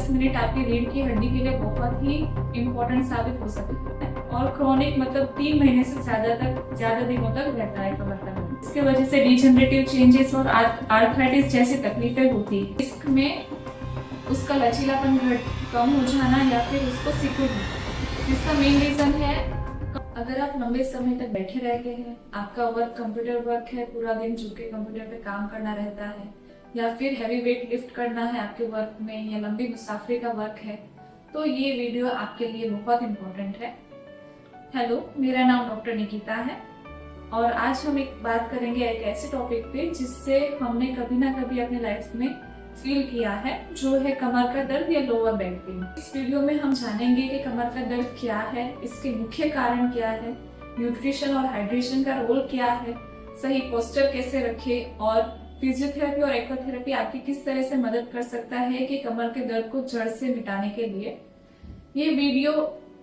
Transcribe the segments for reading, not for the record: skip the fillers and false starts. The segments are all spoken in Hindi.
10 मिनट आपकी रीढ़ की हड्डी के लिए बहुत ही इम्पोर्टेंट साबित हो सकती है। और क्रॉनिक मतलब 3 महीने से ज्यादा दिनों तक रहता है कमर का दर्द। इसके वजह से डिजेनरेटिव चेंजेस और आर्थराइटिस जैसी तकलीफें होती है। इसमें उसका लचीलापन कम हो जाना या फिर उसको सिकुड़ना, जिसका मेन रीजन है अगर आप लंबे समय तक बैठे रहते हैं, आपका वर्क कंप्यूटर वर्क है, पूरा दिन झुक के कंप्यूटर पे काम करना रहता है, या फिर हैवी वेट लिफ्ट करना है आपके वर्क में, या लंबी मुसाफरी का वर्क है, तो ये वीडियो आपके लिए बहुत इम्पोर्टेंट है। हेलो, मेरा नाम डॉक्टर निकिता है और आज हम एक बात करेंगे एक ऐसे टॉपिक पे जिससे हमने कभी ना कभी अपने लाइफ में फील किया है, जो है कमर का दर्द या लोअर बैक पेन। इस वीडियो में हम जानेंगे कि कमर का दर्द क्या है, इसके मुख्य कारण क्या है, न्यूट्रिशन और हाइड्रेशन का रोल क्या है, सही पोस्चर कैसे रखें और फिजियोथेरेपी और एक्वाथेरेपी आपकी किस तरह से मदद कर सकता है कि कमर के दर्द को जड़ से मिटाने के लिए। ये वीडियो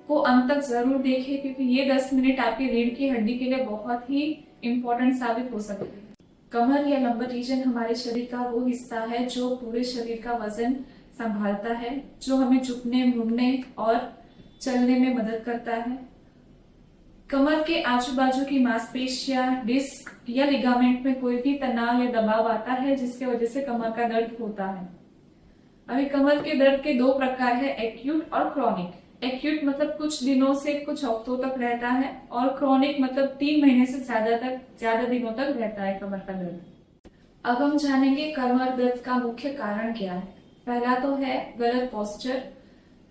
को अंत तक जरूर देखें क्योंकि ये 10 मिनट आपकी रीढ़ की हड्डी के लिए बहुत ही इम्पोर्टेंट साबित हो सकती है। कमर या लंबर रीजन हमारे शरीर का वो हिस्सा है जो पूरे शरीर का वजन संभालता है, जो हमें झुकने, मुड़ने और चलने में मदद करता है। कमर के आजू बाजू की मांसपेशियां, डिस्क या लिगामेंट में कोई भी तनाव या दबाव आता है जिसके वजह से कमर का दर्द होता है। अभी कमर के दर्द के 2 प्रकार है, एक्यूट और क्रॉनिक। एक्यूट मतलब कुछ दिनों से कुछ हफ्तों तक रहता है और क्रॉनिक मतलब 3 महीने से ज्यादा दिनों तक रहता है कमर का दर्द। अब हम जानेंगे कमर दर्द का मुख्य कारण क्या है। पहला तो है गलत पोस्चर,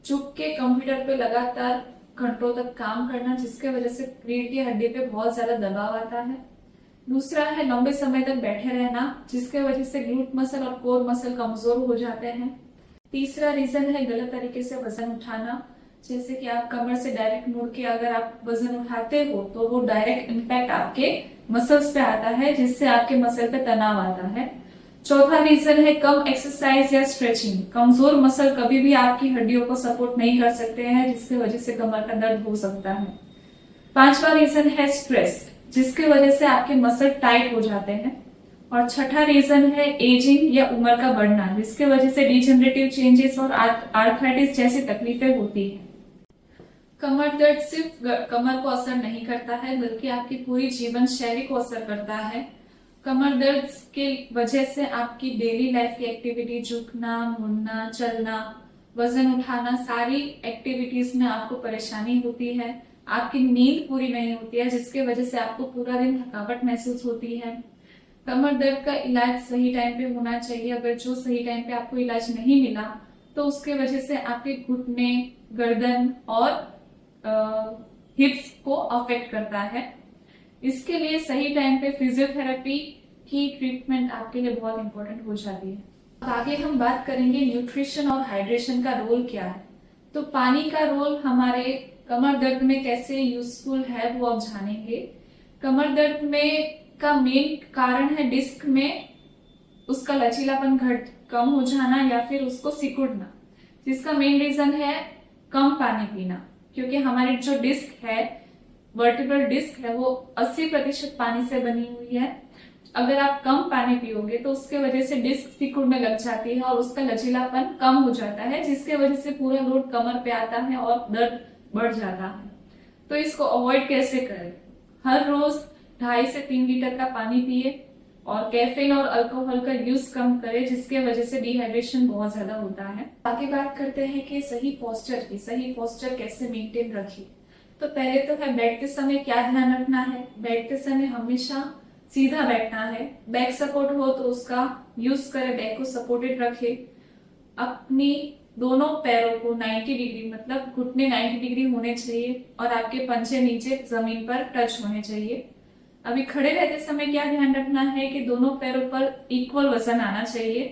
झुक के कंप्यूटर पे लगातार घंटों तक काम करना जिसके वजह से रीढ़ की हड्डी पे बहुत ज्यादा दबाव आता है। दूसरा है लंबे समय तक बैठे रहना जिसके वजह से ग्लूट मसल और कोर मसल कमजोर हो जाते हैं। तीसरा रीजन है गलत तरीके से वजन उठाना, जैसे कि आप कमर से डायरेक्ट मुड़ के अगर आप वजन उठाते हो तो वो डायरेक्ट इम्पैक्ट आपके मसल्स पे आता है जिससे आपके मसल पे तनाव आता है। चौथा रीजन है कम एक्सरसाइज या स्ट्रेचिंग। कमजोर मसल कभी भी आपकी हड्डियों को सपोर्ट नहीं कर सकते हैं जिसकी वजह से कमर का दर्द हो सकता है। पांचवा रीजन है स्ट्रेस, जिसकी वजह से आपके मसल टाइट हो जाते हैं। और छठा रीजन है एजिंग या उम्र का बढ़ना, जिसके वजह से डिजेनरेटिव चेंजेस और आर्थराइटिस जैसी तकलीफें होती है। कमर दर्द सिर्फ कमर को असर नहीं करता है बल्कि आपकी पूरी जीवन शैली को असर करता है। कमर दर्द के वजह से आपकी डेली लाइफ की एक्टिविटी, झुकना, मुड़ना, चलना, वजन उठाना, सारी एक्टिविटीज में आपको परेशानी होती है। आपकी नींद पूरी नहीं होती है जिसके वजह से आपको पूरा दिन थकावट महसूस होती है। कमर दर्द का इलाज सही टाइम पे होना चाहिए। अगर जो सही टाइम पे आपको इलाज नहीं मिला तो उसके वजह से आपके घुटने, गर्दन और हिप्स को अफेक्ट करता है। इसके लिए सही टाइम पे फिजियोथेरेपी की ट्रीटमेंट आपके लिए बहुत इंपॉर्टेंट हो जाती है। अब आगे हम बात करेंगे न्यूट्रिशन और हाइड्रेशन का रोल क्या है। तो पानी का रोल हमारे कमर दर्द में कैसे यूजफुल है वो अब जानेंगे। कमर दर्द में का मेन कारण है डिस्क में उसका लचीलापन कम हो जाना या फिर उसको सिकुड़ना, जिसका मेन रीजन है कम पानी पीना, क्योंकि हमारी जो डिस्क है, वर्टिब्रल डिस्क है, वो 80% पानी से बनी हुई है। अगर आप कम पानी पियोगे तो उसके वजह से डिस्क सिकुड़ने लग जाती है और उसका लचीलापन कम हो जाता है जिसके वजह से पूरा लोड कमर पे आता है और दर्द बढ़ जाता है। तो इसको अवॉइड कैसे करें? हर रोज 2.5 से 3 लीटर का पानी पिए और कैफीन और अल्कोहल का यूज कम करें जिसके वजह से डिहाइड्रेशन बहुत ज्यादा होता है। आगे बात करते हैं कि सही पोस्चर कैसे मेंटेन रखें। तो पहले तो है बैठते समय क्या ध्यान रखना है। बैठते समय हमेशा सीधा बैठना है। बैक सपोर्ट हो तो उसका यूज करें, बैक को सपोर्टेड रखे। अपनी दोनों पैरों को 90 डिग्री मतलब घुटने 90 डिग्री होने चाहिए और आपके पंजे नीचे जमीन पर टच होने चाहिए। अभी खड़े रहते समय क्या ध्यान रखना है कि दोनों पैरों पर इक्वल वजन आना चाहिए।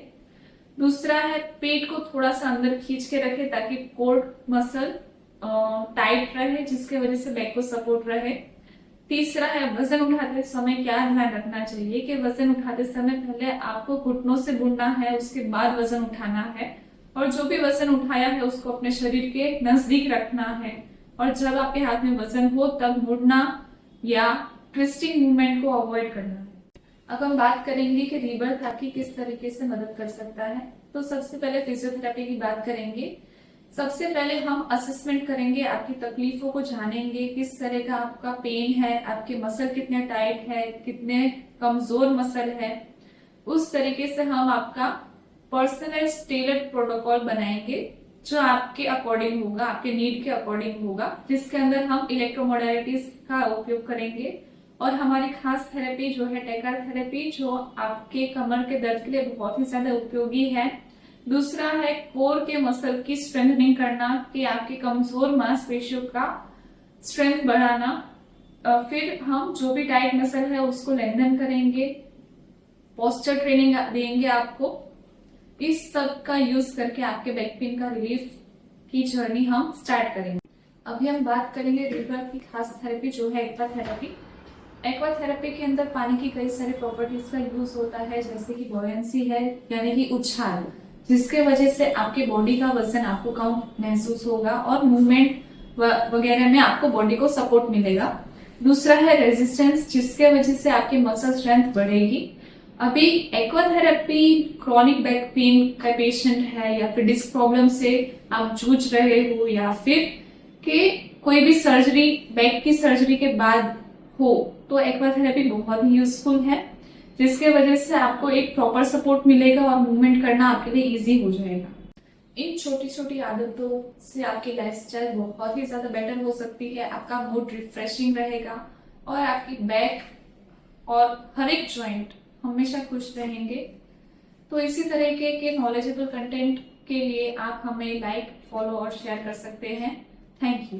दूसरा है पेट को थोड़ा सा अंदर खींच के रखे ताकि कोर मसल टाइट रहे जिसके वजह से बैक को सपोर्ट रहे। तीसरा है वजन उठाते समय क्या ध्यान रखना चाहिए कि वजन उठाते समय पहले आपको घुटनों से बुनना है, उसके बाद वजन उठाना है और जो भी वजन उठाया है उसको अपने शरीर के नजदीक रखना है। और जब आपके हाथ में वजन हो तब मुड़ना या ट्विस्टिंग मूवमेंट को अवॉइड करना है। अब हम बात करेंगे कि रीबर्थ आपकी किस तरीके से मदद कर सकता है। तो सबसे पहले फिजियोथेरेपी की बात करेंगे। सबसे पहले हम असेसमेंट करेंगे, आपकी तकलीफों को जानेंगे, किस तरह का आपका पेन है, आपके मसल कितने टाइट है, कितने कमजोर मसल है। उस तरीके से हम आपका पर्सनलाइज्ड टेलर्ड प्रोटोकॉल बनाएंगे जो आपके अकॉर्डिंग होगा, आपके नीड के अकॉर्डिंग होगा, जिसके अंदर हम इलेक्ट्रोमोडालिटीज का उपयोग करेंगे। और हमारी खास थेरेपी जो है टेकर थेरेपी, जो आपके कमर के दर्द के लिए बहुत ही ज्यादा उपयोगी है। दूसरा है कोर के मसल की स्ट्रेंथनिंग करना, कि आपके कमजोर मांसपेशियों का स्ट्रेंथ बढ़ाना। फिर हम जो भी टाइट मसल है उसको लेंथन करेंगे, पोस्चर ट्रेनिंग देंगे आपको। इस सब का यूज करके आपके बैक पेन का रिलीफ की जर्नी हम स्टार्ट करेंगे। अभी हम बात करेंगे रीबर्थ की खास थेरेपी जो है एक्वा थेरेपी। एक्वा थेरेपी के अंदर पानी की कई सारी प्रॉपर्टीज का यूज होता है, जैसे कि बॉयंसी है, यानी कि उछाल, जिसके वजह से आपके बॉडी का वजन आपको कम महसूस होगा और मूवमेंट वगैरह में आपको बॉडी को सपोर्ट मिलेगा। दूसरा है रेजिस्टेंस, जिसके वजह से आपकी मसल स्ट्रेंथ बढ़ेगी। अभी aqua therapy chronic back pain का पेशेंट है, या फिर डिस्क प्रॉब्लम से आप जूझ रहे हो, या फिर कि कोई भी सर्जरी, बैक की सर्जरी के बाद हो, तो एक्वा थेरेपी बहुत ही यूजफुल है, जिसके वजह से आपको एक प्रॉपर सपोर्ट मिलेगा और मूवमेंट करना आपके लिए इजी हो जाएगा। इन छोटी छोटी आदतों से आपकी लाइफस्टाइल बहुत ही ज्यादा बेटर हो सकती है, आपका मूड रिफ्रेशिंग रहेगा और आपकी बैक और हर एक ज्वाइंट हमेशा खुश रहेंगे। तो इसी तरीके के नॉलेजेबल कंटेंट के लिए आप हमें लाइक, फॉलो और शेयर कर सकते हैं। Thank you.